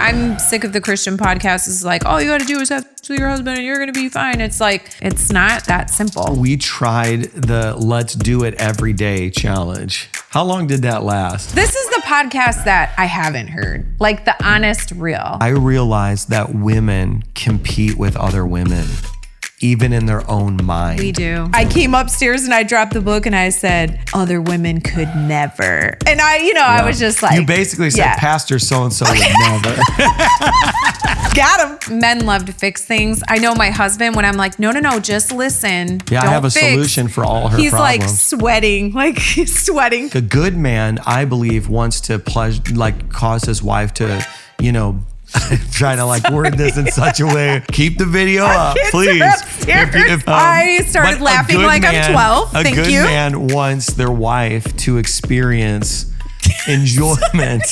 I'm sick of the Christian podcast. It's like, all you got to do is have sex with your husband and you're going to be fine. It's like, it's not that simple. We tried the let's do it every day challenge. How long did that last? This is the podcast that I haven't heard. Like the honest real. I realized that women compete with other women, even in their own mind. We do. I came upstairs and I dropped the book and I said, other women could never. And I was just like. You basically said, Pastor so-and-so would never. Got him. Men love to fix things. I know my husband, when I'm like, no, just listen. Yeah, Don't I have a fix. solution for all her He's problems. like sweating. A good man, I believe, wants to cause his wife to, trying to word this in such a way. Keep the video up, please. I started laughing like I'm 12. Thank you. A good man wants their wife to experience enjoyment.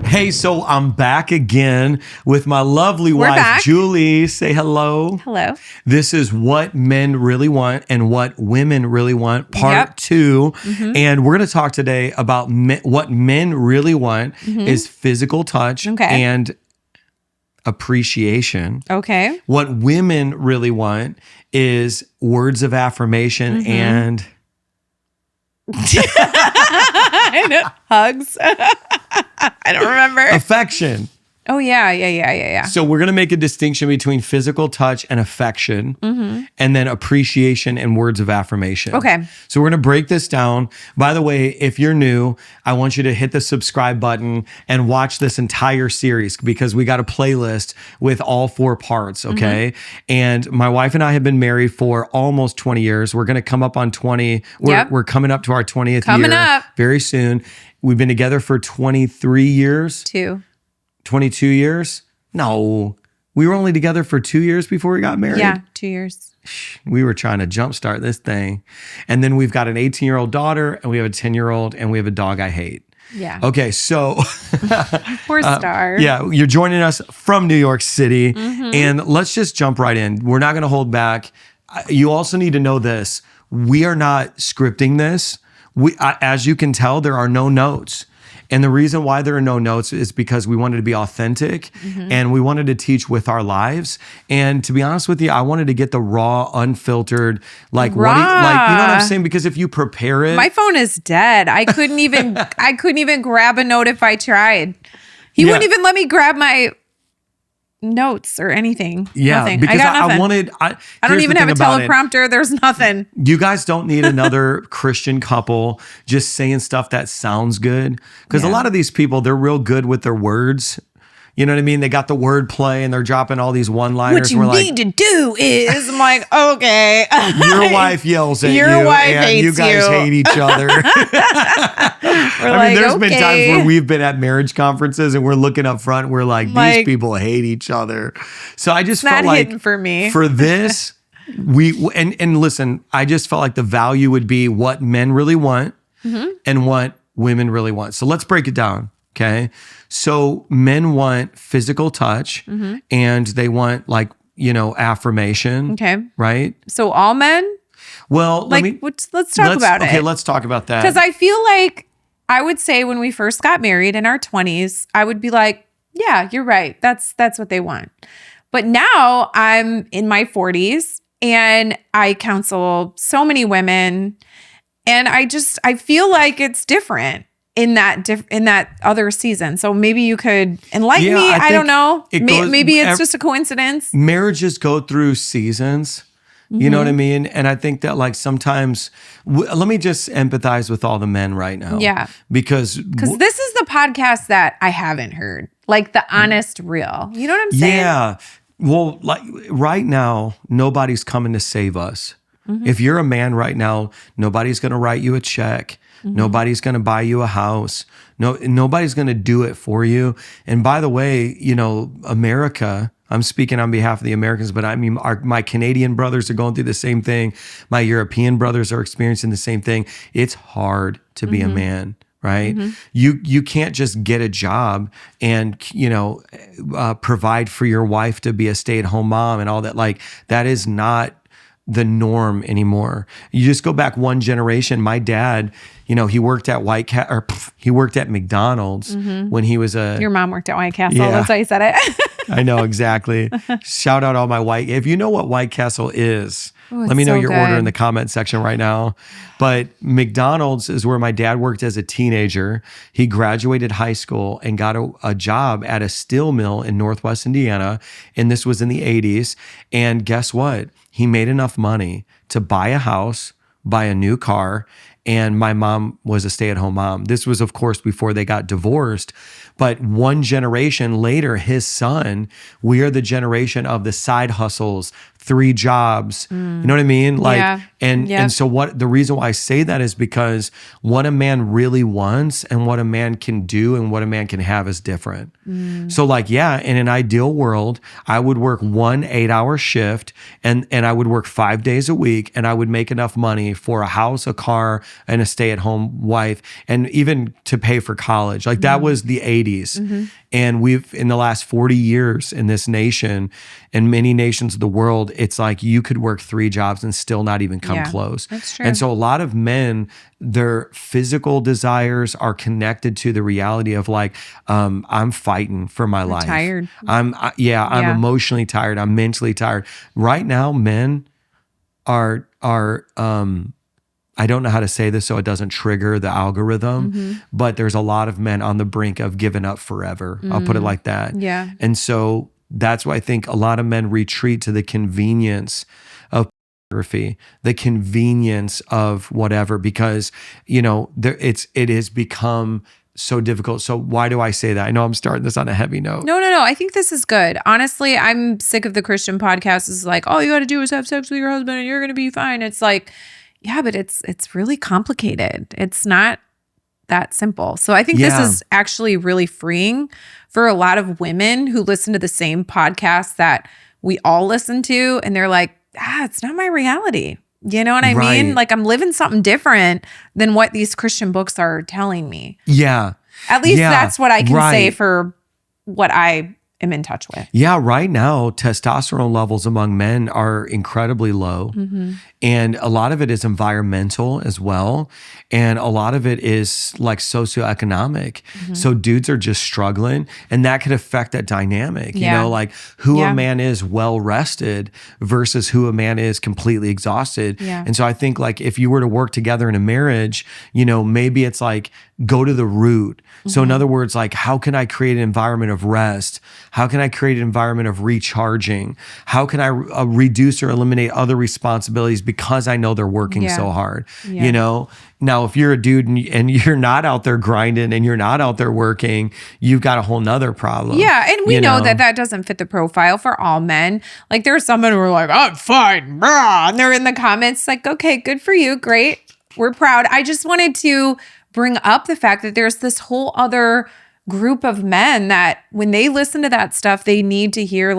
Hey, so I'm back again with my lovely wife, back. Julie. Say hello. Hello. This is What Men Really Want and What Women Really Want, part 2. Mm-hmm. And we're going to talk today about what men really want is physical touch and appreciation. Okay. What women really want is words of affirmation and... Hugs. I don't remember. affection. Oh, yeah. So we're going to make a distinction between physical touch and affection, and then appreciation and words of affirmation. Okay. So we're going to break this down. By the way, if you're new, I want you to hit the subscribe button and watch this entire series because we got a playlist with all 4 parts, okay? And my wife and I have been married for almost 20 years. We're going to come up on 20. We're coming up to our 20th year very soon. We've been together for 23 years. 22 years? No. We were only together for 2 years before we got married. Yeah, 2 years. We were trying to jumpstart this thing. And then we've got an 18-year-old daughter, and we have a 10-year-old, and we have a dog I hate. Yeah. Okay, so... Poor Star. Yeah, you're joining us from New York City. And let's just jump right in. We're not going to hold back. You also need to know this. We are not scripting this. As you can tell, there are no notes. And the reason why there are no notes is because we wanted to be authentic and we wanted to teach with our lives. And to be honest with you, I wanted to get the raw, unfiltered, you know what I'm saying? Because if you prepare it. My phone is dead. I couldn't even grab a note if I tried. He wouldn't even let me grab my notes or anything. Yeah, nothing. because I got nothing. I don't even have a teleprompter. There's nothing. You guys don't need another Christian couple just saying stuff that sounds good. Because a lot of these people, they're real good with their words. You know what I mean? They got the word play and they're dropping all these one-liners. What you need to do is, I'm like, okay. Your wife yells at you. Your wife hates you guys hate each other. There's been times where we've been at marriage conferences and we're looking up front. And we're like, these people hate each other. So I just felt like hidden for me. For this, and listen, I just felt like the value would be what men really want and what women really want. So let's break it down. Okay. So men want physical touch and they want affirmation. Okay. Right. So all men? Well, let's talk about it. Okay. Let's talk about that. Because I feel like I would say when we first got married in our 20s, I would be like, yeah, you're right. That's what they want. But now I'm in my 40s and I counsel so many women and I feel like it's different in that other season. So maybe you could enlighten me. I don't know. Maybe it's just a coincidence. Marriages go through seasons. You know what I mean? And I think that sometimes, let me just empathize with all the men right now. Yeah. Because this is the podcast that I haven't heard. The honest real. You know what I'm saying? Yeah. Well, right now, nobody's coming to save us. If you're a man right now, nobody's going to write you a check. Nobody's going to buy you a house. Nobody's going to do it for you. And by the way, America, I'm speaking on behalf of the Americans, but I mean, my Canadian brothers are going through the same thing. My European brothers are experiencing the same thing. It's hard to be a man, right? You can't just get a job and, provide for your wife to be a stay-at-home mom and all that. That is not the norm anymore. You just go back one generation. My dad, he worked at he worked at McDonald's when he was Your mom worked at White Castle. Yeah. That's why you said it. I know, exactly. Shout out all my if you know what White Castle is, Ooh, let me know so your good. order in the comment section right now. But McDonald's is where my dad worked as a teenager. He graduated high school and got a job at a steel mill in Northwest Indiana. And this was in the 80s. And guess what? He made enough money to buy a house, buy a new car. And my mom was a stay-at-home mom. This was, of course, before they got divorced. But one generation later, his son, we are the generation of the side hustles, 3 jobs. You know what I mean? And so the reason why I say that is because what a man really wants and what a man can do and what a man can have is different. So in an ideal world, I would work 1 8-hour shift and I would work 5 days a week and I would make enough money for a house, a car, and a stay-at-home wife, and even to pay for college. That was the 80s. And we've, in the last 40 years in this nation and many nations of the world, it's like you could work 3 jobs and still not even come close. That's true. And so a lot of men, their physical desires are connected to the reality of I'm fighting for my life. Tired. I'm emotionally tired. I'm mentally tired. Right now, men are I don't know how to say this so it doesn't trigger the algorithm, but there's a lot of men on the brink of giving up forever. I'll put it like that. Yeah. And so that's why I think a lot of men retreat to the convenience of pornography, the convenience of whatever, because, it has become so difficult. So why do I say that? I know I'm starting this on a heavy note. No. I think this is good. Honestly, I'm sick of the Christian podcast. It's like, all you got to do is have sex with your husband and you're going to be fine. It's like, yeah, but it's really complicated. It's not that simple. So I think this is actually really freeing for a lot of women who listen to the same podcast that we all listen to. And they're like, it's not my reality. You know what I mean? I'm living something different than what these Christian books are telling me. Yeah. At least that's what I can say for what I am in touch with. Yeah, right now, testosterone levels among men are incredibly low. And a lot of it is environmental as well. And a lot of it is socioeconomic. So dudes are just struggling. And that could affect that dynamic, who a man is well rested versus who a man is completely exhausted. Yeah. And so I think if you were to work together in a marriage, maybe it's go to the root. So in other words, how can I create an environment of rest? How can I create an environment of recharging? How can I reduce or eliminate other responsibilities because I know they're working so hard? Now, if you're a dude and you're not out there grinding and you're not out there working, you've got a whole nother problem. Yeah, and we know that doesn't fit the profile for all men. There are some men who are like, I'm fine, brah, and they're in the comments okay, good for you, great, we're proud. I just wanted to bring up the fact that there's this whole other group of men that when they listen to that stuff, they need to hear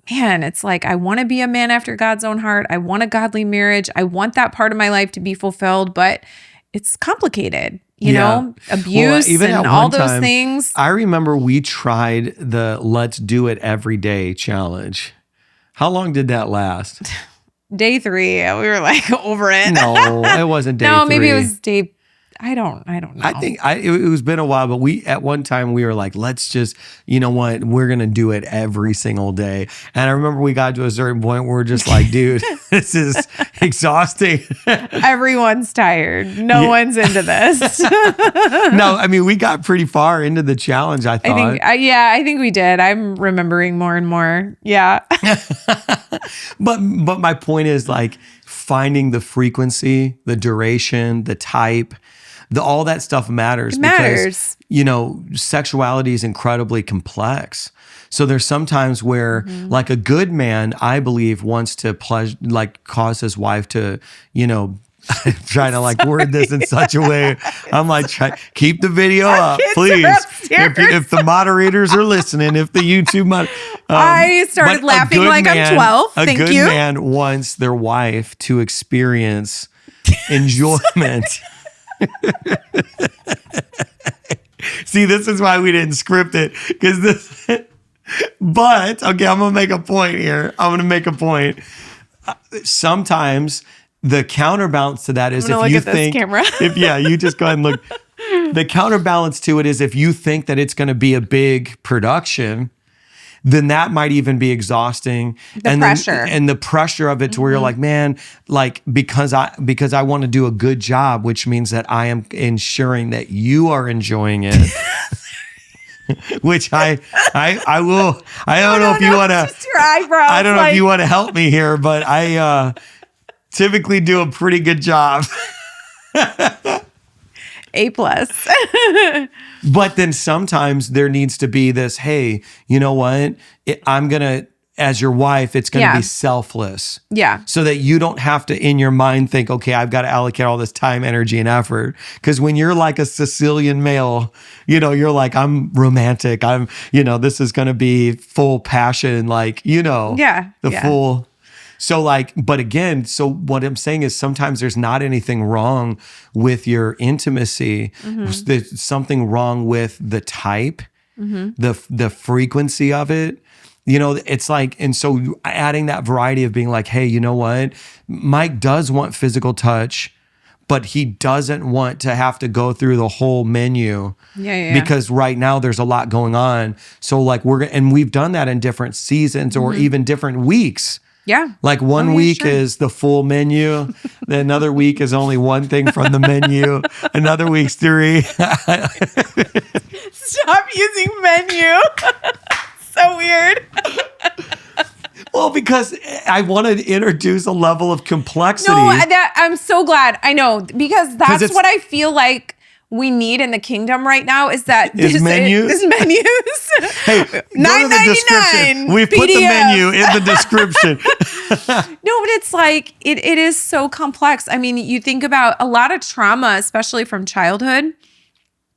man, it's I want to be a man after God's own heart. I want a godly marriage. I want that part of my life to be fulfilled, but it's complicated, you know, abuse even and all those things. I remember we tried the let's do it every day challenge. How long did that last? Day 3, we were over it. No, it wasn't day 3. No, maybe it was day, I don't know. I think it was been a while, but at one time we were let's just, you know what, we're going to do it every single day. And I remember we got to a certain point where we're just dude, this is exhausting. Everyone's tired. No one's into this. No, I mean, we got pretty far into the challenge, I thought. I think we did. I'm remembering more and more. Yeah. But my point is finding the frequency, the duration, the type, all that stuff matters. It matters. Because, sexuality is incredibly complex. So there's sometimes where a good man, I believe, wants to cause his wife to, I'm trying to word this in such a way. I'm keep the video up, please. If the moderators are listening, if the YouTube I started laughing I'm 12. Thank you. A good man wants their wife to experience enjoyment. See, this is why we didn't script it, because but okay, I'm gonna make a point here. sometimes the counterbalance to that is I'm if gonna you look at this think, camera. you just go ahead and look. The counterbalance to it is if you think that it's going to be a big production, then that might even be exhausting. The pressure. And the pressure of it to where you're like, man, like, because I want to do a good job, which means that I am ensuring that you are enjoying it. Which I will. I don't know if you want to. Just your eyebrows. I don't know if you want to help me here, but I typically do a pretty good job. A+. But then sometimes there needs to be this, hey, you know what? I'm going to, as your wife, it's going to be selfless. Yeah. So that you don't have to, in your mind, think, okay, I've got to allocate all this time, energy, and effort. Because when you're like a Sicilian male, you're like, I'm romantic. This is going to be full passion, like, full. So like, but again, so what I'm saying is sometimes there's not anything wrong with your intimacy. There's something wrong with the type, the frequency of it. It's like, and so adding that variety of being like, hey, you know what? Mike does want physical touch, but he doesn't want to have to go through the whole menu. Because right now there's a lot going on. So like and we've done that in different seasons or even different weeks. Yeah. Like one week is the full menu. Another week is only one thing from the menu. Another week's 3. Stop using menu. So weird. Well, because I want to introduce a level of complexity. No, I'm so glad. I know, because that's what I feel like we need in the kingdom right now is menus. Hey, go to the description. We put the menu in the description. No, but it's like, it is so complex. I mean, you think about a lot of trauma, especially from childhood,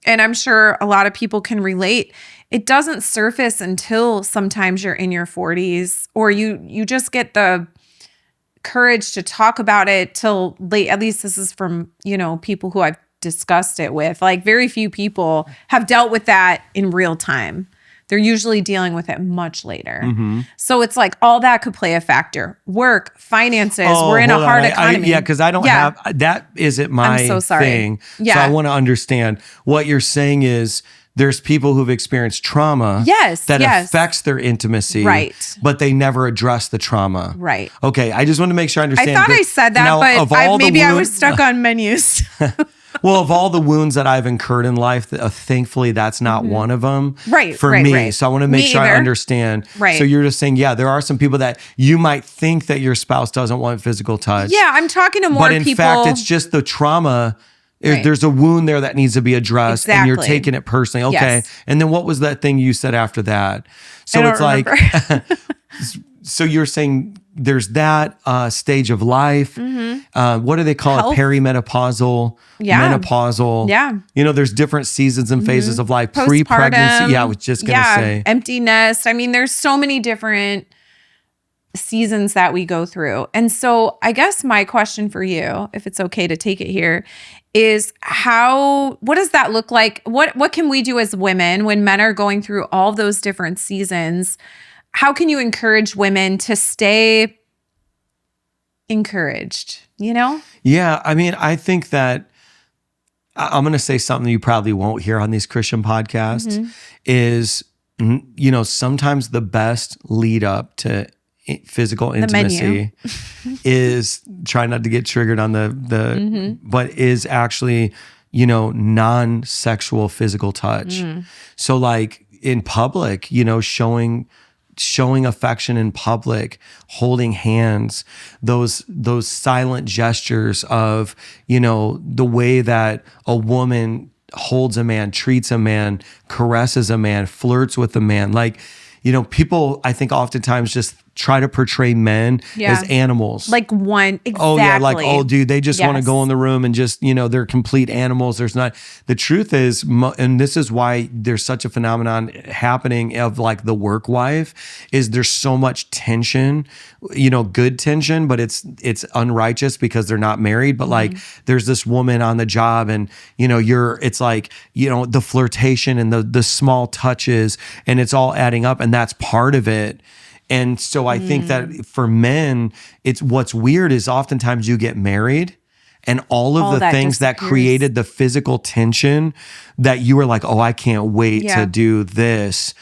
and I'm sure a lot of people can relate. It doesn't surface until sometimes you're in your 40s, or you just get the courage to talk about it till late. At least this is from, people who I've discussed it with. Like, very few people have dealt with that in real time. They're usually dealing with it much later. So it's like all that could play a factor. Work, finances. We're in a hard economy. Because I don't have, that isn't my I'm so sorry. thing. Yeah. So I want to understand what you're saying is there's people who've experienced trauma that affects their intimacy. Right. But they never address the trauma. Right. Okay. I just want to make sure I understand. I thought I said that, now, but I was stuck on menus. Well, of all the wounds that I've incurred in life, thankfully, that's not one of them for me. Right. So I want to make sure I understand. Right. So you're just saying, there are some people that you might think that your spouse doesn't want physical touch. Yeah, I'm talking to more people. But in fact, it's just the trauma. Right. There's a wound there that needs to be addressed, and you're taking it personally. Okay. Yes. And then what was that thing you said after that? So it's like, so you're saying there's that stage of life. What do they call it? Perimenopausal, menopausal. Yeah. There's different seasons and phases of life. Pre-pregnancy. Yeah, I was just going to say. Empty nest. I mean, there's so many different seasons that we go through. And so I guess my question for you, if it's okay to take it here, is what does that look like? What can we do as women when men are going through all those different seasons? How can you encourage women to stay encouraged, Yeah, I mean, I think that I'm going to say something you probably won't hear on these Christian podcasts is, sometimes the best lead up to physical intimacy is try not to get triggered on but is actually, non-sexual physical touch. So like in public, showing affection in public, holding hands, those silent gestures of, the way that a woman holds a man, treats a man, caresses a man, flirts with a man. Like, people, I think oftentimes just try to portray men as animals. Like one, exactly. Oh yeah, like, oh dude, they just want to go in the room and just, they're complete animals. There's not, the truth is, and this is why there's such a phenomenon happening of like the work wife, is there's so much tension, good tension, but it's unrighteous because they're not married. But like, there's this woman on the job and, it's like, the flirtation and the small touches and it's all adding up and that's part of it. And so I think that for men, it's what's weird is oftentimes you get married and all of the things that created the physical tension that you were like, oh, I can't wait to do this.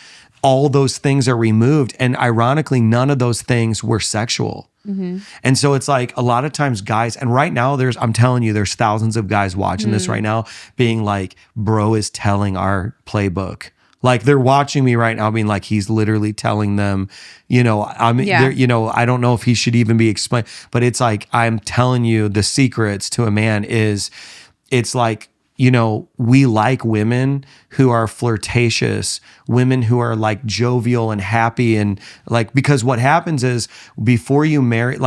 All those things are removed. And ironically, none of those things were sexual. And so it's like a lot of times guys, and right now I'm telling you, there's thousands of guys watching this right now being like, bro is telling our playbook. Like they're watching me right now being like, he's literally telling them, I don't know if he should even be explained, but it's like, I'm telling you the secrets to a man is it's like, we like women who are flirtatious, women who are like jovial and happy. And like, because what happens is before you marry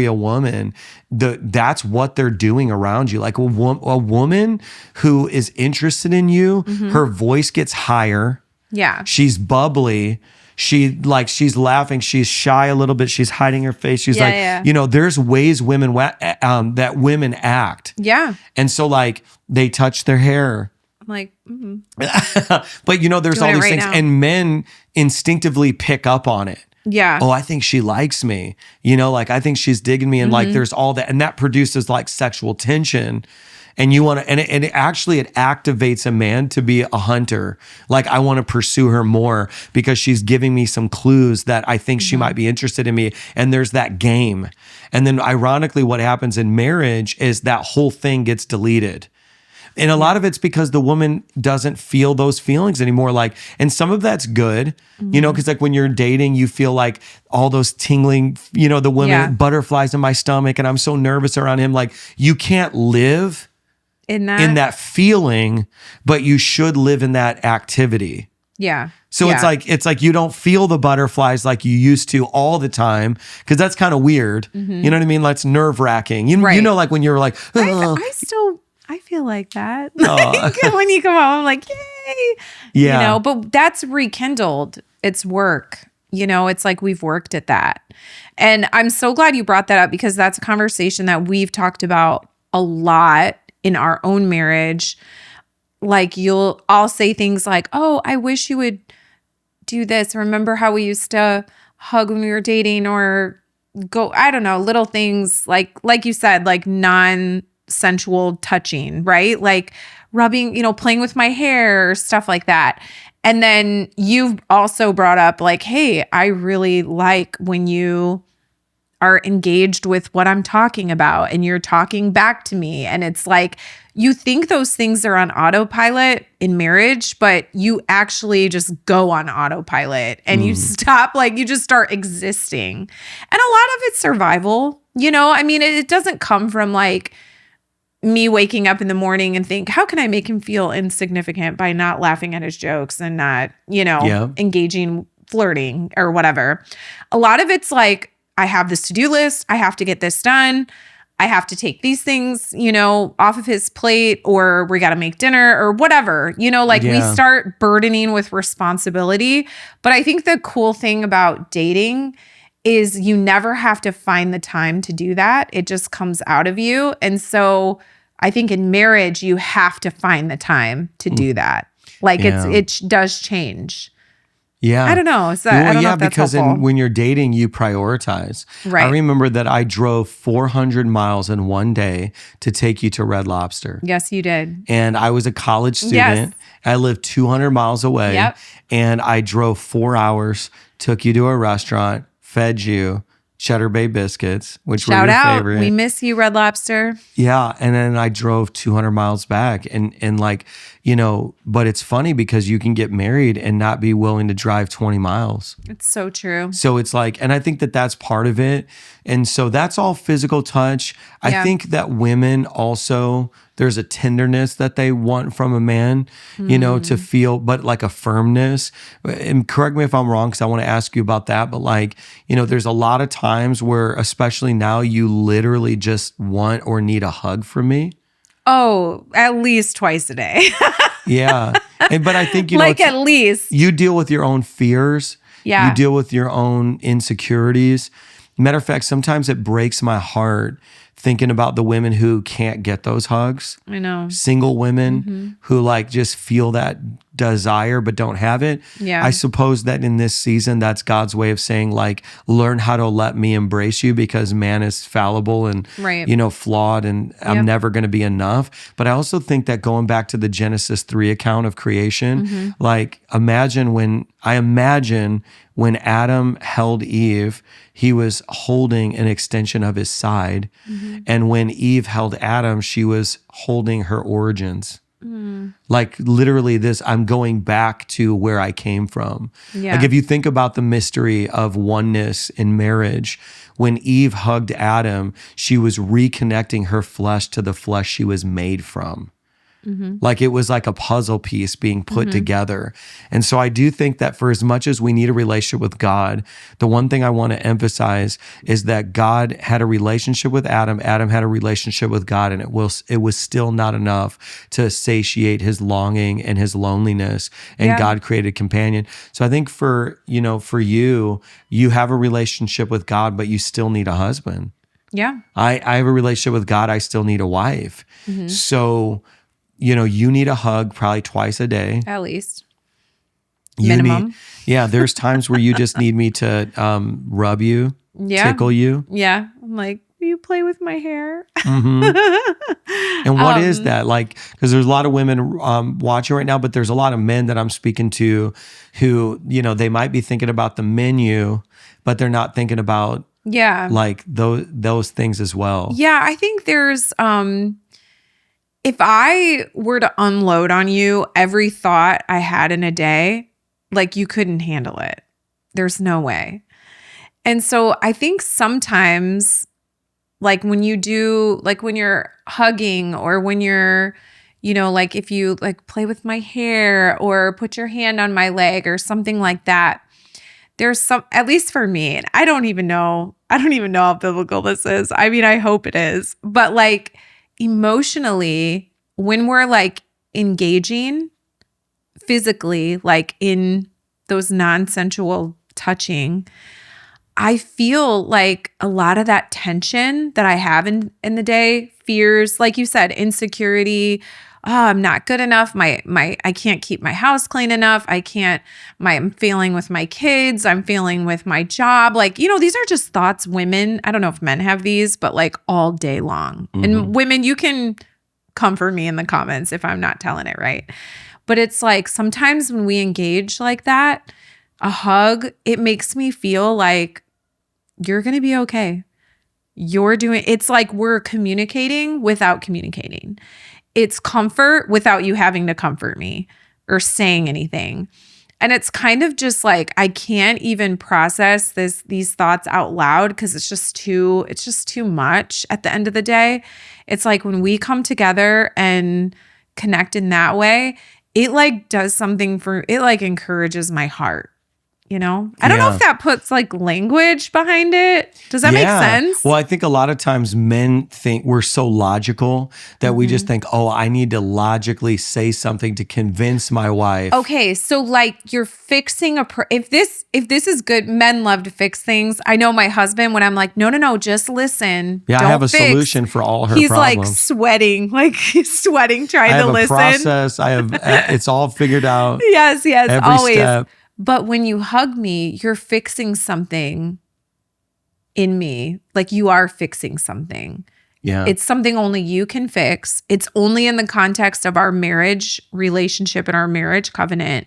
a woman, that's what they're doing around you. Like a woman who is interested in you, her voice gets higher. Yeah. She's bubbly. She's laughing. She's shy a little bit. She's hiding her face. She's there's ways that women act. Yeah. And so like they touch their hair. I'm like, but there's all these things and men instinctivally pick up on it. Yeah. Oh, I think she likes me. Like I think she's digging me. And like there's all that. And that produces like sexual tension. And you want to, and it activates a man to be a hunter. Like I want to pursue her more because she's giving me some clues that I think she might be interested in me. And there's that game. And then ironically, what happens in marriage is that whole thing gets deleted. And a lot of it's because the woman doesn't feel those feelings anymore. Like, and some of that's good, because like when you're dating, you feel like all those tingling, the women, butterflies in my stomach, and I'm so nervous around him. Like you can't live in that feeling, but you should live in that activity. Yeah. So it's like you don't feel the butterflies like you used to all the time, because that's kind of weird. You know what I mean? Like it's nerve-wracking. Like when you're like, oh. I feel like that. When you come home, I'm like, yay. Yeah. But that's rekindled. It's work. It's like we've worked at that. And I'm so glad you brought that up, because that's a conversation that we've talked about a lot in our own marriage. Like I'll say things like, oh, I wish you would do this. Remember how we used to hug when we were dating, or go, I don't know, little things like you said, like non-sensual touching, right? Like rubbing, playing with my hair, stuff like that. And then you've also brought up like, hey, I really like when you are engaged with what I'm talking about and you're talking back to me. And it's like, you think those things are on autopilot in marriage, but you actually just go on autopilot and you stop, like you just start existing. And a lot of it's survival, it doesn't come from like me waking up in the morning and think, how can I make him feel insignificant by not laughing at his jokes and not, engaging, flirting or whatever. A lot of it's like, I have this to-do list. I have to get this done. I have to take these things, off of his plate, or we got to make dinner or whatever, we start burdening with responsibility. But I think the cool thing about dating is you never have to find the time to do that. It just comes out of you. And so I think in marriage, you have to find the time to do that. Like it does change. Yeah. I don't know. I don't know if that's because helpful. when you're dating, you prioritize. Right. I remember that I drove 400 miles in one day to take you to Red Lobster. Yes, you did. And I was a college student. Yes. I lived 200 miles away. Yep. And I drove 4 hours, took you to a restaurant, fed you Cheddar Bay biscuits, which were your favorite. We miss you, Red Lobster. Yeah. And then I drove 200 miles back and like, but it's funny because you can get married and not be willing to drive 20 miles. It's so true. So it's like, and I think that that's part of it. And so that's all physical touch. I think that women also, there's a tenderness that they want from a man, to feel, but like a firmness. And correct me if I'm wrong, because I want to ask you about that. But like, there's a lot of times where, especially now, you literally just want or need a hug from me. Oh, at least twice a day. Yeah. But I think, at least. You deal with your own fears. Yeah. You deal with your own insecurities. Matter of fact, sometimes it breaks my heart thinking about the women who can't get those hugs. I know. Single women who like just feel that desire but don't have it. Yeah. I suppose that in this season, that's God's way of saying, like, learn how to let me embrace you, because man is fallible and, Right. flawed, and I'm never going to be enough. But I also think that going back to the Genesis 3 account of creation, like, imagine when Adam held Eve, he was holding an extension of his side. And when Eve held Adam, she was holding her origins. Like, literally this, I'm going back to where I came from. Yeah. Like, if you think about the mystery of oneness in marriage, when Eve hugged Adam, she was reconnecting her flesh to the flesh she was made from. Like, it was like a puzzle piece being put together. And so I do think that for as much as we need a relationship with God, the one thing I want to emphasize is that God had a relationship with Adam. Adam had a relationship with God, and it was still not enough to satiate his longing and his loneliness. And God created a companion. So I think for you, you have a relationship with God, but you still need a husband. Yeah. I have a relationship with God. I still need a wife. So, you need a hug probably twice a day. At least. Minimum. There's times where you just need me to rub you, tickle you. Yeah. I'm like, will you play with my hair? And what is that? Like, because there's a lot of women watching right now, but there's a lot of men that I'm speaking to who, they might be thinking about the menu, but they're not thinking about like those things as well. Yeah. I think there's, if I were to unload on you every thought I had in a day, like, you couldn't handle it. There's no way. And so I think sometimes, like, when you're hugging, or when you're, like, if you like play with my hair or put your hand on my leg or something like that, there's some, at least for me, and I don't even know how biblical this is. I mean, I hope it is, but like, emotionally, when we're like engaging physically, like in those non-sensual touching, I feel like a lot of that tension that I have in the day, fears, like you said, insecurity, I'm not good enough. I can't keep my house clean enough. I'm failing with my kids. I'm failing with my job. Like, these are just thoughts women, I don't know if men have these, but like all day long. And women, you can comfort me in the comments if I'm not telling it right. But it's like, sometimes when we engage like that, a hug, it makes me feel like you're going to be okay. It's like we're communicating without communicating. It's comfort without you having to comfort me or saying anything. And it's kind of just like, I can't even process these thoughts out loud, because it's just too much at the end of the day. It's like when we come together and connect in that way, it like does something it like encourages my heart. I don't know if that puts like language behind it. Does that make sense? Well, I think a lot of times men think we're so logical that we just think, oh, I need to logically say something to convince my wife. Okay, so like you're fixing if this is good, men love to fix things. I know my husband, when I'm like, no, just listen. Yeah, don't I have a fix. solution for all her He's problems. He's sweating trying to listen. I have a process. It's all figured out. Yes, every always. Step. But when you hug me, you're fixing something in me. Like, you are fixing something. Yeah. It's something only you can fix. It's only in the context of our marriage relationship and our marriage covenant.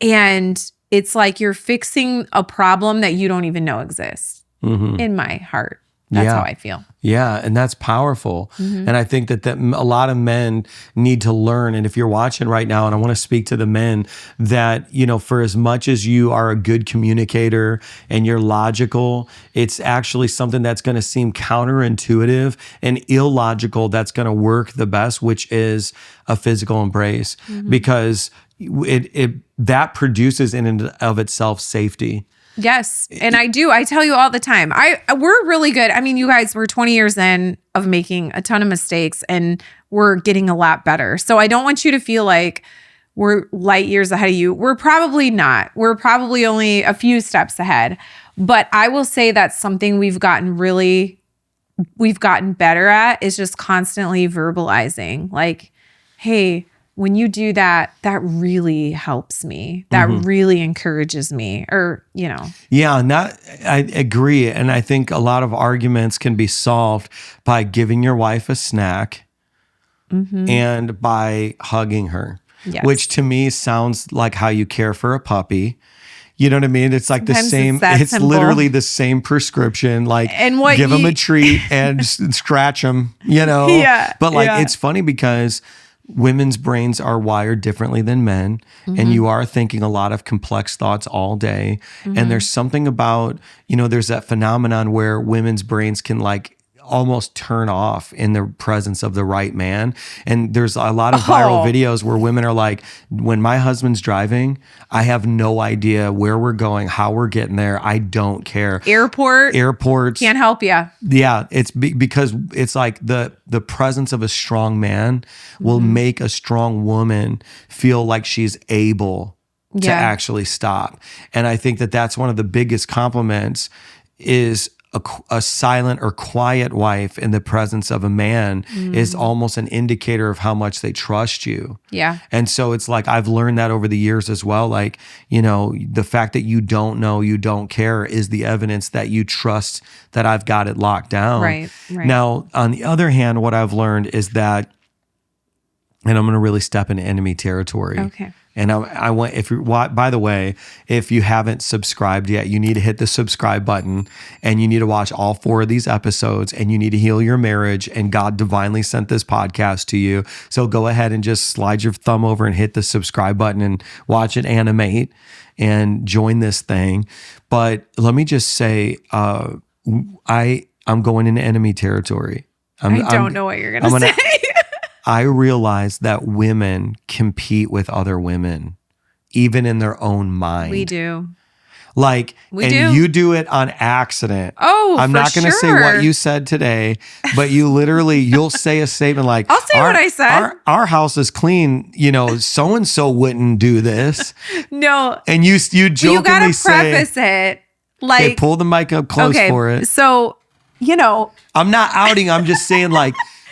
And it's like you're fixing a problem that you don't even know exists in my heart. That's how I feel. Yeah, and that's powerful. And I think that a lot of men need to learn. And if you're watching right now, and I want to speak to the men, that, for as much as you are a good communicator and you're logical, it's actually something that's going to seem counterintuitive and illogical that's going to work the best, which is a physical embrace, because that produces in and of itself safety. Yes. And I tell you all the time, we're really good. I mean, you guys, we're 20 years in of making a ton of mistakes, and we're getting a lot better. So I don't want you to feel like we're light years ahead of you. We're probably not. We're probably only a few steps ahead. But I will say that's something we've gotten better at, is just constantly verbalizing like, hey, when you do that, that really helps me. That really encourages me, or, Yeah, and that I agree. And I think a lot of arguments can be solved by giving your wife a snack and by hugging her, which to me sounds like how you care for a puppy. You know what I mean? It's like Sometimes the same, it's literally the same prescription, like give them a treat and scratch them, Yeah. But it's funny because women's brains are wired differently than men, and you are thinking a lot of complex thoughts all day. And there's something about, there's that phenomenon where women's brains can almost turn off in the presence of the right man. And there's a lot of viral videos where women are like, when my husband's driving, I have no idea where we're going, how we're getting there. I don't care. Airports. Can't help you. Yeah. It's because it's like the presence of a strong man will make a strong woman feel like she's able to actually stop. And I think that that's one of the biggest compliments is a silent or quiet wife in the presence of a man is almost an indicator of how much they trust you. Yeah. And so it's like, I've learned that over the years as well. Like, the fact that you don't know, you don't care is the evidence that you trust that I've got it locked down. Right. Now, on the other hand, what I've learned is that, and I'm going to really step into enemy territory. Okay. And I want, by the way, if you haven't subscribed yet, you need to hit the subscribe button, and you need to watch all 4 of these episodes, and you need to heal your marriage. And God divinely sent this podcast to you. So go ahead and just slide your thumb over and hit the subscribe button and watch it animate and join this thing. But let me just say, I'm going into enemy territory. I don't know what you're going to say. I realize that women compete with other women, even in their own mind. We do. You do it on accident. Oh, I'm not going to say what you said today, but you'll say a statement like, I'll say what I said. Our house is clean. So-and-so wouldn't do this. No. And you jokingly you gotta say. preface it. Okay, pull the mic up close for it. So, I'm not outing. I'm just saying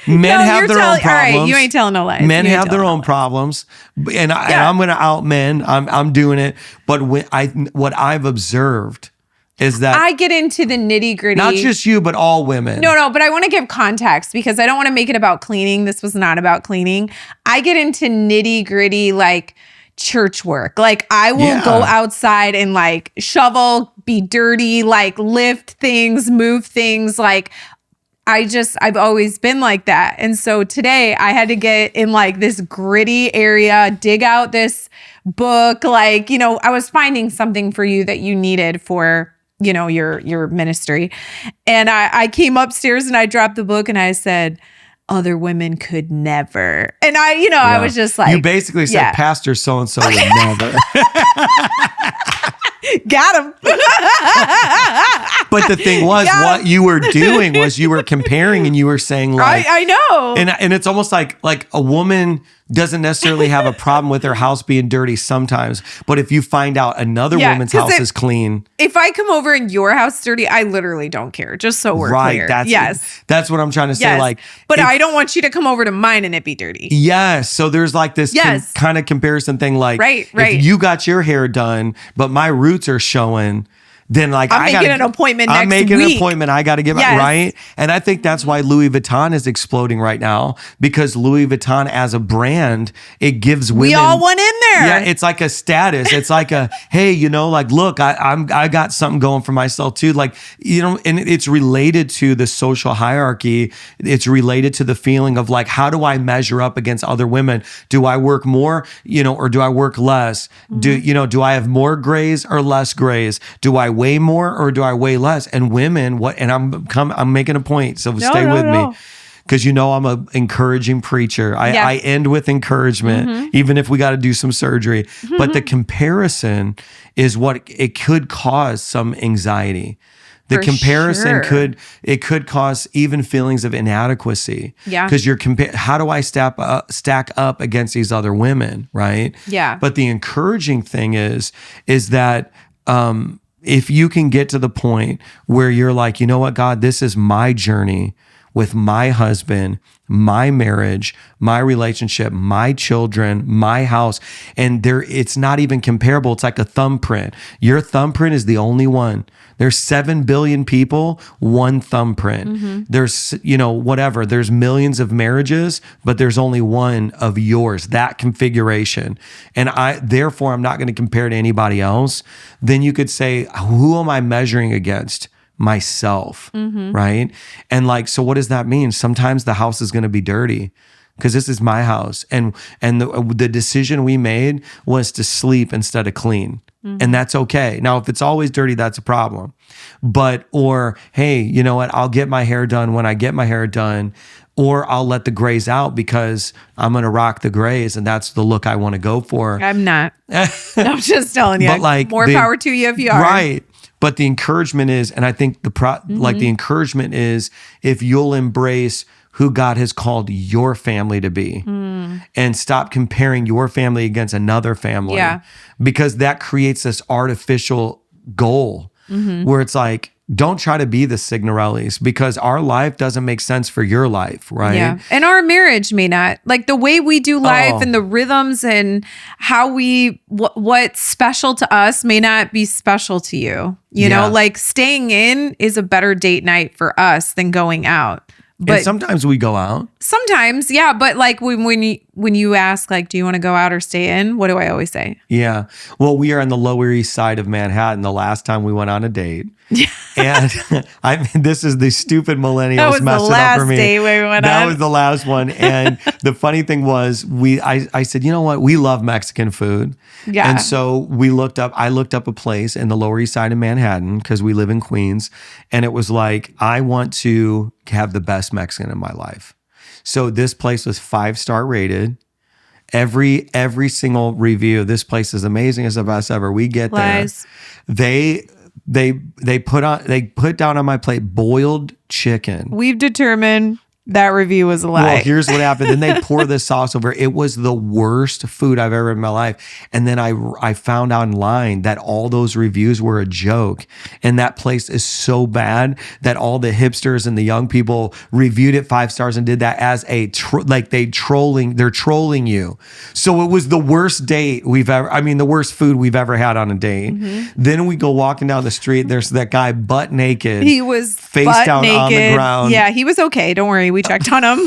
men have their own problems. All right, you ain't telling no lies. Men have their own problems, and I'm going to out men. I'm doing it. But what I've observed is that I get into the nitty gritty. Not just you, but all women. No, but I want to give context because I don't want to make it about cleaning. This was not about cleaning. I get into nitty gritty church work. I will go outside and shovel, be dirty, lift things, move things, I've always been like that. And so today I had to get in this gritty area, dig out this book. I was finding something for you that you needed for, your ministry. And I came upstairs and I dropped the book and I said, other women could never. And I was just like, you basically said Pastor so-and-so would never. Got him. But the thing was, what you were doing was you were comparing and you were saying I know. And it's almost like a woman doesn't necessarily have a problem with her house being dirty sometimes. But if you find out another woman's house is clean. If I come over and your house dirty, I literally don't care. Just so we're clear. That's what I'm trying to say. But I don't want you to come over to mine and it be dirty. Yes. So there's this kind of comparison thing. Right. If you got your hair done, but my roots are showing, then I'm making an appointment next week. I'm making an appointment. I got to get it right. And I think that's why Louis Vuitton is exploding right now, because Louis Vuitton as a brand, it gives women. We all want in there. Yeah, it's like a status. It's like a, hey, look, I got something going for myself too. And it's related to the social hierarchy. It's related to the feeling of how do I measure up against other women? Do I work more, or do I work less? Do I have more grays or less grays? Do I weigh more or do I weigh less? And women, and I'm making a point, so stay with me. Because I'm an encouraging preacher. I end with encouragement, even if we got to do some surgery. But the comparison is what it could cause some anxiety. The comparison could cause even feelings of inadequacy. Yeah. Because how do I stack up against these other women, right? Yeah. But the encouraging thing is that if you can get to the point where you're like, you know what, God, this is my journey with my husband, my marriage, my relationship, my children, my house. And it's not even comparable. It's like a thumbprint. Your thumbprint is the only one. There's 7 billion people, one thumbprint. There's, whatever. There's millions of marriages, but there's only one of yours, that configuration. And therefore, I'm not going to compare to anybody else. Then you could say, who am I measuring against? Myself, right? And so what does that mean? Sometimes the house is going to be dirty because this is my house. And the decision we made was to sleep instead of clean. And that's okay. Now, if it's always dirty, that's a problem. Or, hey, you know what? I'll get my hair done when I get my hair done, or I'll let the grays out because I'm going to rock the grays and that's the look I want to go for. I'm not. I'm just telling you. But more power to you if you are. Right. But the encouragement is, and I think the encouragement is, if you'll embrace who God has called your family to be and stop comparing your family against another family, because that creates this artificial goal where it's like, don't try to be the Signorellis because our life doesn't make sense for your life, right? Yeah. And our marriage may not. Like the way we do life and the rhythms and how what's special to us may not be special to you. You know, like staying in is a better date night for us than going out. But and sometimes we go out. Sometimes, yeah. But like when you ask, like, do you want to go out or stay in? What do I always say? Yeah. Well, we are on the Lower East Side of Manhattan the last time we went on a date. And this is the stupid millennials messing up for me. That was the last date we went on. That was the last one. And the funny thing was, I said, you know what? We love Mexican food. Yeah. And so I looked up a place in the Lower East Side of Manhattan because we live in Queens. And it was like, I want to have the best Mexican in my life. So this place was 5-star rated. Every single review, this place is amazing. It's the best ever. We get Lies. there. They put down on my plate boiled chicken. We've determined that review was a lie. Well, here's what happened. Then they pour this sauce over. It was the worst food I've ever in my life. And then I found online that all those reviews were a joke. And that place is so bad that all the hipsters and the young people reviewed it 5 stars and did that as they're trolling you. So it was the worst date the worst food we've ever had on a date. Then we go walking down the street. There's that guy butt naked. He was face down naked on the ground. Yeah, he was okay. Don't worry. We checked on him.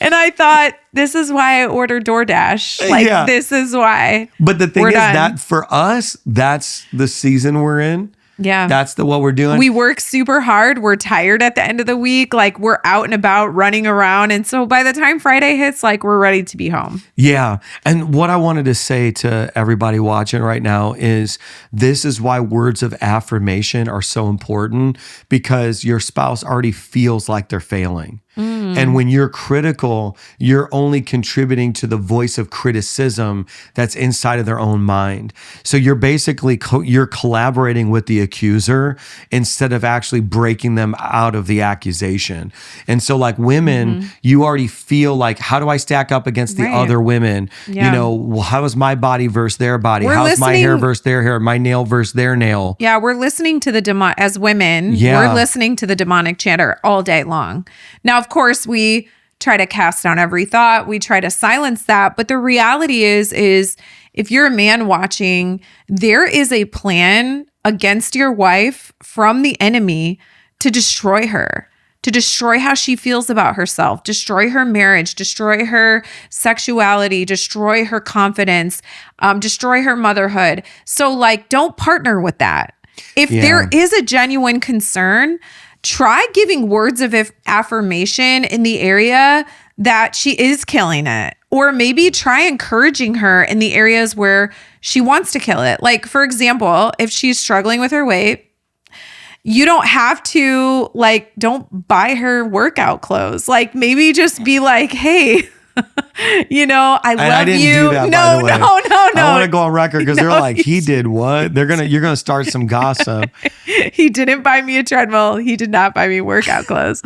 And I thought, this is why I order DoorDash. This is why. But the thing is that for us, that's the season we're in. Yeah. That's what we're doing. We work super hard. We're tired at the end of the week. Like we're out and about running around. And so by the time Friday hits, like we're ready to be home. Yeah. And what I wanted to say to everybody watching right now is this is why words of affirmation are so important, because your spouse already feels like they're failing. And when you're critical, you're only contributing to the voice of criticism that's inside of their own mind. So you're basically, you're collaborating with the accuser instead of actually breaking them out of the accusation. And so like women, you already feel like, how do I stack up against the other women? Yeah. You know, well, how is my body versus their body? How's my hair versus their hair? My nail versus their nail? Yeah, we're listening to the as women, we're listening to the demonic chatter all day long. Now, of course, we try to cast down every thought. We try to silence that. But the reality is if you're a man watching, there is a plan against your wife from the enemy to destroy her, to destroy how she feels about herself, destroy her marriage, destroy her sexuality, destroy her confidence, destroy her motherhood. So like, don't partner with that. If there is a genuine concern, try giving words of affirmation in the area that she is killing it. Or maybe try encouraging her in the areas where she wants to kill it. Like, for example, if she's struggling with her weight, you don't have to, like, don't buy her workout clothes. Like, maybe just be like, hey, you know, I love you. Do that, no. I want to go on record because they're like, he did what? You're gonna start some gossip. He didn't buy me a treadmill. He did not buy me workout clothes.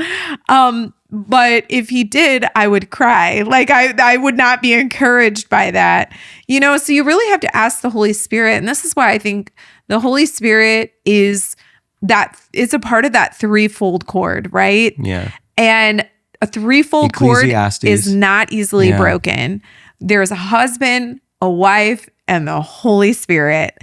But if he did, I would cry. Like I would not be encouraged by that. You know, so you really have to ask the Holy Spirit. And this is why I think the Holy Spirit is that it's a part of that threefold cord, right? Yeah. And a threefold cord Ecclesiastes. is not easily broken. There's a husband, a wife, and the Holy Spirit.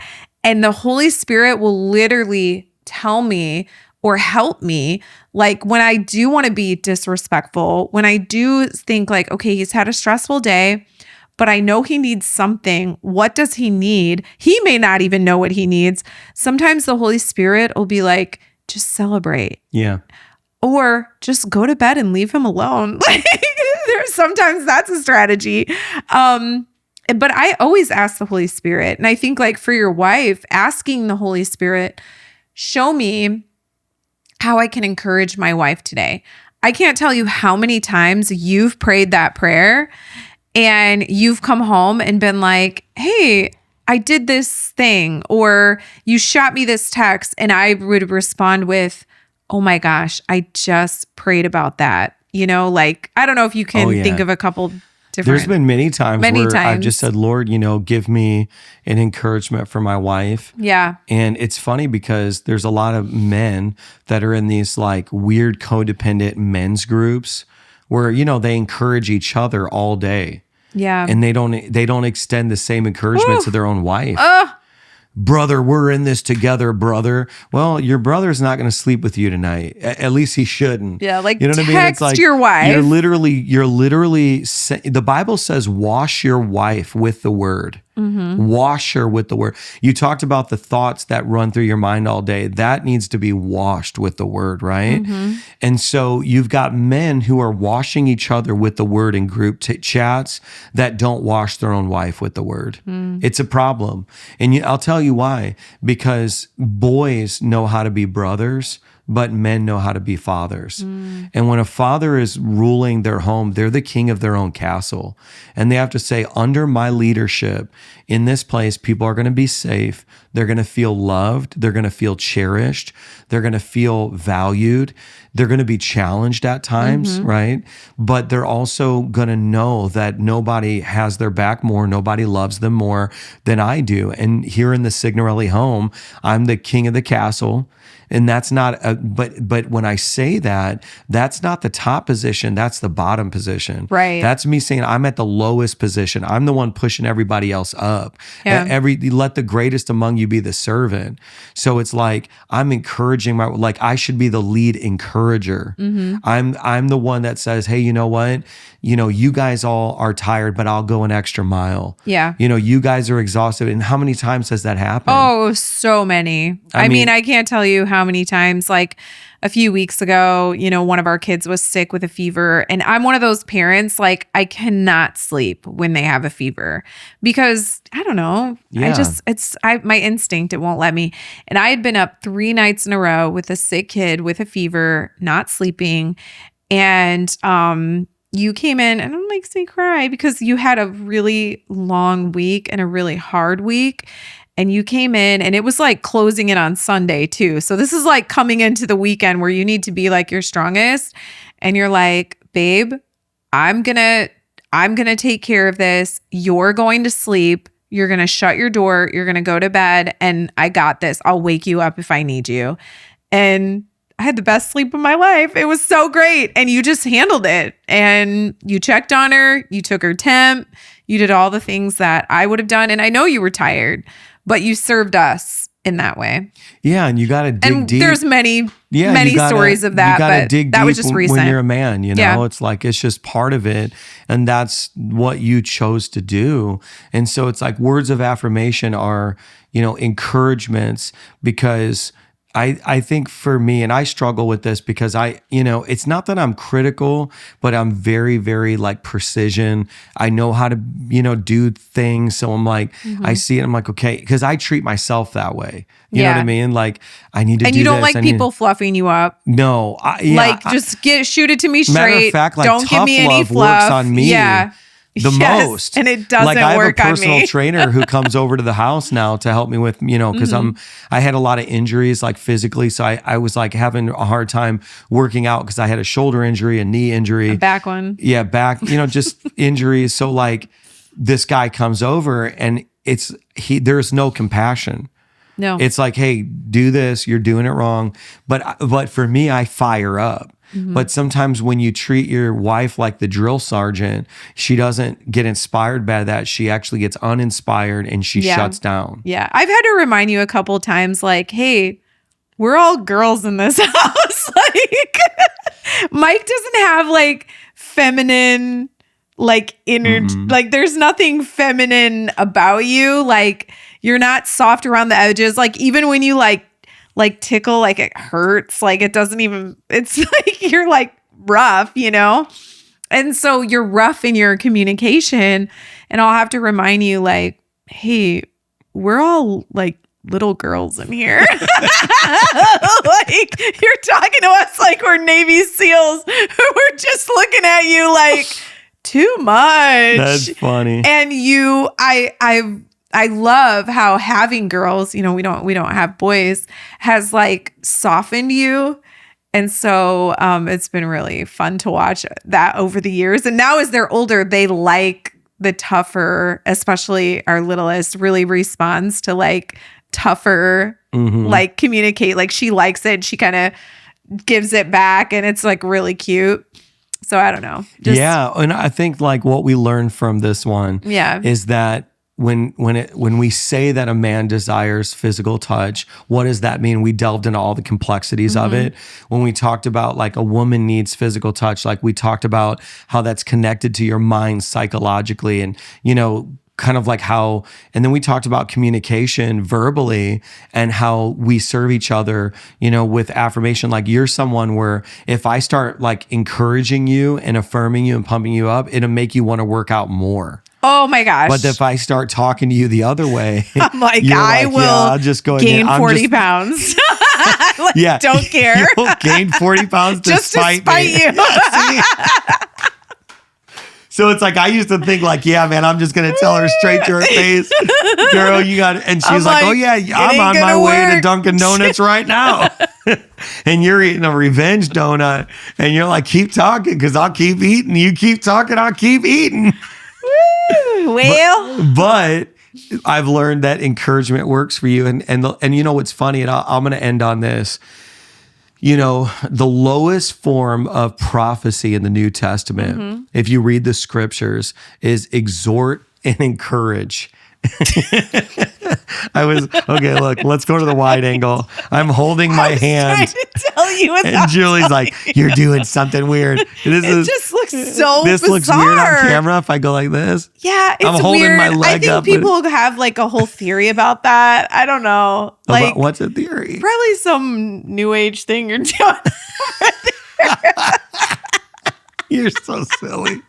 And the Holy Spirit will literally tell me or help me, like when I do want to be disrespectful, when I do think like, okay, he's had a stressful day, but I know he needs something. What does he need? He may not even know what he needs. Sometimes the Holy Spirit will be like, just celebrate. Yeah. Or just go to bed and leave him alone. Sometimes that's a strategy. But I always ask the Holy Spirit. And I think like for your wife, asking the Holy Spirit, show me how I can encourage my wife today. I can't tell you how many times you've prayed that prayer and you've come home and been like, hey, I did this thing, or you shot me this text, and I would respond with, oh my gosh, I just prayed about that. You know, like, I don't know if you can think of a couple different. There's been many times I've just said, Lord, give me an encouragement for my wife. Yeah. And it's funny because there's a lot of men that are in these like weird codependent men's groups where, they encourage each other all day. Yeah. And they don't extend the same encouragement to their own wife. Brother, we're in this together, brother. Well, your brother's not going to sleep with you tonight. At least he shouldn't. Yeah, like you know what I mean? Text it's like your wife. You're literally. The Bible says, "Wash your wife with the word." Mm-hmm. Wash her with the word. You talked about the thoughts that run through your mind all day. That needs to be washed with the word, right? Mm-hmm. And so you've got men who are washing each other with the word in group chats that don't wash their own wife with the word. Mm. It's a problem. And I'll tell you why. Because boys know how to be brothers, but men know how to be fathers. Mm. And when a father is ruling their home, they're the king of their own castle. And they have to say, under my leadership in this place, people are going to be safe. They're going to feel loved. They're going to feel cherished. They're going to feel valued. They're going to be challenged at times, right? But they're also going to know that nobody has their back more. Nobody loves them more than I do. And here in the Signorelli home, I'm the king of the castle. And that's not but when I say that, that's not the top position, that's the bottom position. Right. That's me saying I'm at the lowest position. I'm the one pushing everybody else up. Yeah. Let the greatest among you be the servant. So it's like I'm encouraging I should be the lead encourager. Mm-hmm. I'm the one that says, hey, you know what? You guys all are tired, but I'll go an extra mile. Yeah. You guys are exhausted. And how many times has that happened? Oh, so many. I mean, I can't tell you how many times, like a few weeks ago, one of our kids was sick with a fever, and I'm one of those parents, like I cannot sleep when they have a fever because I don't know. Yeah. My instinct, it won't let me. And I had been up 3 nights in a row with a sick kid with a fever, not sleeping. And, you came in and it makes me cry because you had a really long week and a really hard week. And you came in and it was like closing in on Sunday too. So this is like coming into the weekend where you need to be like your strongest. And you're like, babe, I'm going to take care of this. You're going to sleep. You're going to shut your door. You're going to go to bed. And I got this. I'll wake you up if I need you. And I had the best sleep of my life. It was so great. And you just handled it. And you checked on her. You took her temp. You did all the things that I would have done. And I know you were tired, but you served us in that way. Yeah. And you got to dig deep. There's many stories of that. You got to dig deep. That was just recent. When you're a man, it's just part of it. And that's what you chose to do. And so it's like words of affirmation are, encouragements, because I think for me, and I struggle with this because it's not that I'm critical, but I'm very, very like precision. I know how to, do things. So I'm like, I see it. I'm like, okay, because I treat myself that way. You know what I mean? Like I need to do this. And you don't like people fluffing you up. No. Just shoot it to me straight. Matter of fact, like don't give me any fluff. Works on me. Yeah. Most. And it doesn't work on me. I have a personal trainer who comes over to the house now to help me with, because I had a lot of injuries like physically. So I was like having a hard time working out because I had a shoulder injury, a knee injury. A back one. Yeah, back, just injuries. So like this guy comes over and there's no compassion. No. It's like, hey, do this. You're doing it wrong. But for me, I fire up. But sometimes when you treat your wife like the drill sergeant, she doesn't get inspired by that. She actually gets uninspired and she shuts down. Yeah. I've had to remind you a couple times, like, hey, we're all girls in this house. Like, Mike doesn't have like feminine, like inner, like there's nothing feminine about you. Like, you're not soft around the edges. Like, even when you like tickle, like it hurts, like it doesn't even, it's like you're like rough, you know? And so you're rough in your communication. And I'll have to remind you, like, hey, we're all like little girls in here. Like, you're talking to us like we're Navy SEALs who are just looking at you like, too much. That's funny. And I love how having girls, you know, we don't have boys, has like softened you. And so it's been really fun to watch that over the years. And now as they're older, they like the tougher, especially our littlest really responds to like tougher, like communicate. Like she likes it. She kind of gives it back and it's like really cute. So I don't know. Yeah. And I think like what we learned from this one is that when we say that a man desires physical touch, what does that mean? We delved into all the complexities of it. When we talked about like a woman needs physical touch, like we talked about how that's connected to your mind psychologically and, you know, kind of like how, and then we talked about communication verbally and how we serve each other, you know, with affirmation. Like you're someone where if I start like encouraging you and affirming you and pumping you up, it'll make you want to work out more. Oh my gosh. But if I start talking to you the other way, I'm like, I will I'll just go gain 40 pounds. Like, don't care. You'll gain 40 pounds just to spite you. So it's like, I used to think like, yeah, man, I'm just going to tell her straight to her face, girl, you got it. And she's like, oh yeah, I'm on my way to Dunkin' Donuts right now. And you're eating a revenge donut and you're like, keep talking because I'll keep eating. You keep talking, I'll keep eating. Well, but I've learned that encouragement works for you. And you know what's funny? And I'm going to end on this. You know, the lowest form of prophecy in the New Testament, if you read the scriptures, is exhort and encourage. Okay, look, let's go to the wide angle. I'm holding my hand. Trying to tell you and Julie's like, you're doing something weird. It just looks so This bizarre. looks weird on camera if I go like this. Yeah, it's I'm holding weird. my leg I up. think people have like a whole theory about that. I don't know. Like, About what's a theory? probably some new age thing you're doing. You're so silly.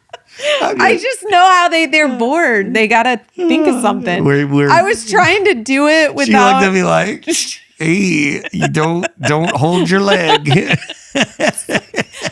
I just know how they're bored. They gotta think of something. I was trying to do it without. She looked at me like, "Hey, you don't hold your leg."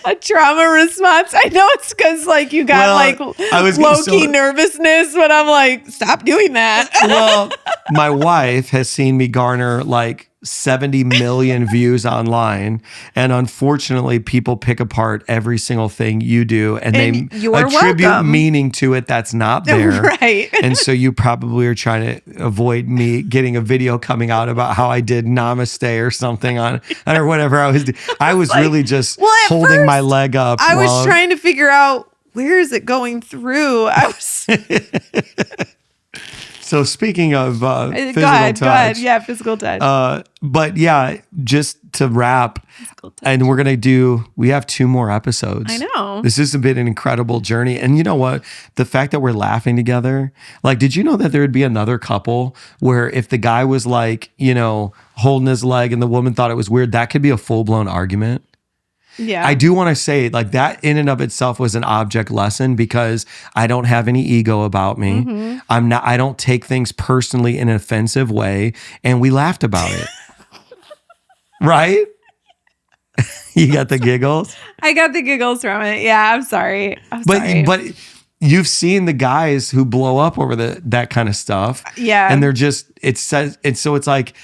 A trauma response. I know it's because like you got low key nervousness, but I'm like, stop doing that. Well, my wife has seen me garner like 70 million views online, and unfortunately people pick apart every single thing you do and they attribute meaning to it that's not there. Right. And so you probably are trying to avoid me getting a video coming out about how I did namaste or something on or whatever I was doing. I was like, really just holding my leg up. I was trying to figure out, where is it going through? I was So speaking of physical touch. Go ahead. Yeah, physical touch. But yeah, just to wrap, and we have 2 more episodes. I know. This has been an incredible journey. And you know what? The fact that we're laughing together, like, did you know that there would be another couple where if the guy was like, you know, holding his leg and the woman thought it was weird, that could be a full-blown argument? Yeah. I do want to say like that in and of itself was an object lesson because I don't have any ego about me. I don't take things personally in an offensive way. And we laughed about it. Right? You got the giggles? I got the giggles from it. Yeah, I'm sorry. But you've seen the guys who blow up over that kind of stuff. Yeah. And they're just, so it's like,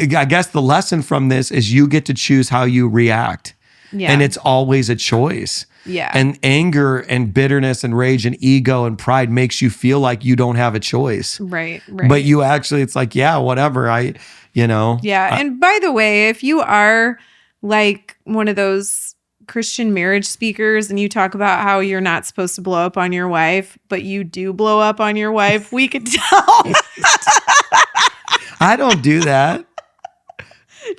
I guess the lesson from this is you get to choose how you react. Yeah. And it's always a choice. Yeah. And anger and bitterness and rage and ego and pride makes you feel like you don't have a choice. Right. But you actually, it's like, yeah, whatever. Yeah. And by the way, if you are like one of those Christian marriage speakers and you talk about how you're not supposed to blow up on your wife, but you do blow up on your wife, we could tell. I don't do that.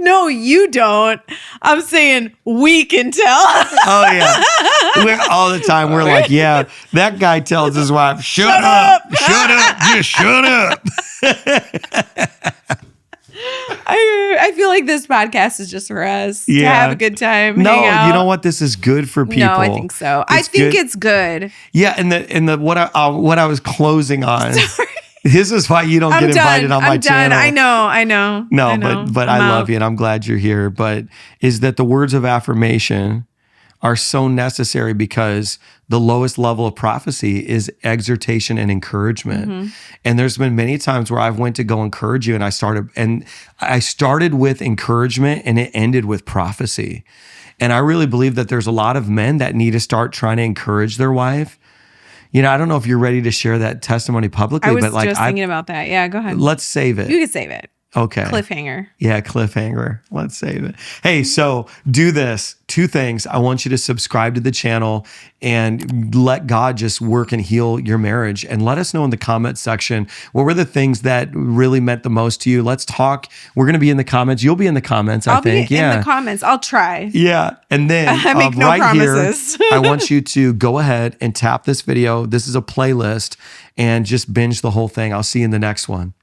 No, you don't. I'm saying we can tell. Oh, yeah. All the time, we're like, yeah, that guy tells his wife, shut up, just shut up. I feel like this podcast is just for us to have a good time. No, hang out. you know what? This is good for people. No, I think so. I think it's good. Yeah, and what I was closing on. Sorry. This is why you don't get invited on my channel. I know. No, but I love you and I'm glad you're here. But is that the words of affirmation are so necessary because the lowest level of prophecy is exhortation and encouragement. Mm-hmm. And there's been many times where I've went to go encourage you and I started with encouragement and it ended with prophecy. And I really believe that there's a lot of men that need to start trying to encourage their wife. I don't know if you're ready to share that testimony publicly, I was but like just thinking about that. Yeah, go ahead. Let's save it. You can save it. Okay. Cliffhanger. Yeah, cliffhanger. Let's save it. Hey, so do this. 2 things. I want you to subscribe to the channel and let God just work and heal your marriage. And let us know in the comment section, what were the things that really meant the most to you? Let's talk. We're going to be in the comments. You'll be in the comments, I think. I'll be in the comments. I'll try. Yeah. And then I make no promises. Here, I want you to go ahead and tap this video. This is a playlist and just binge the whole thing. I'll see you in the next one.